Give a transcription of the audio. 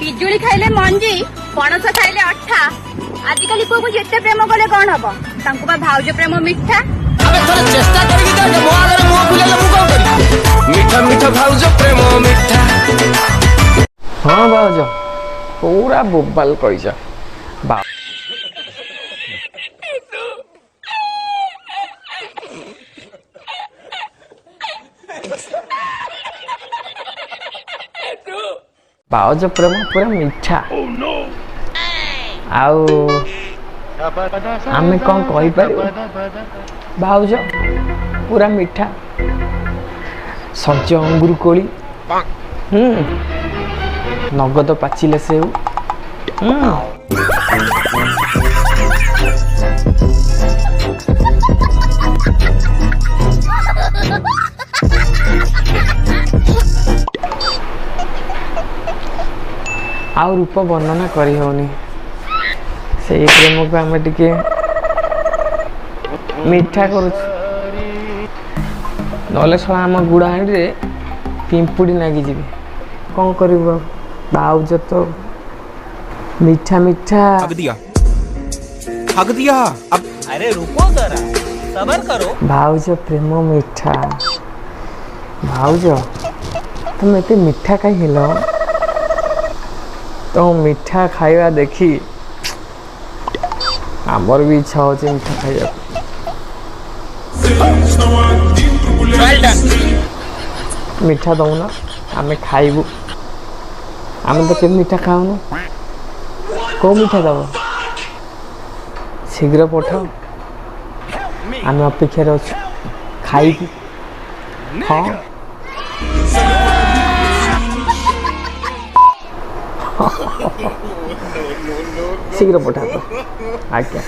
पिजुली खाइले मंजी पणस खाइले अठा आजिकल को जिते प्रेम कले कौन हम तांको बा भाउज प्रेम मिठा चेष्टा मीठा मीठा भाउज प्रेम मिठा। हाँ भाउज पूरा बोबाल कहीच भाउज प्रेम पूरा मीठा आउ आमे कौन कही पार भाउज पूरा मीठा सज अंगुर कोली नगद पाचिले सेऊ आउ रूप वर्णना करी होनी से प्रेम को आम टिके मीठा करूँ नले शला आम गुड़ाहाड़ी रे पिंपुड़ी नागी जी कौन कर भाउज तो मीठा मीठा हक दिया अब अरे रुको जरा सबर करो भाउज प्रेम मीठा भाउज तुम एते मीठा कहीं हेलो तो मीठा खाइबा देखी आमर भी इच्छा हो मीठा खाइबा मीठा दौना आमे खाइबू आमे तो के मीठा खाऊनु को मीठा दब शीघ्र पठाओ आमे अपेक्षा अच्छु खाइबू हाँ शीघ्र पठा आज्ञा।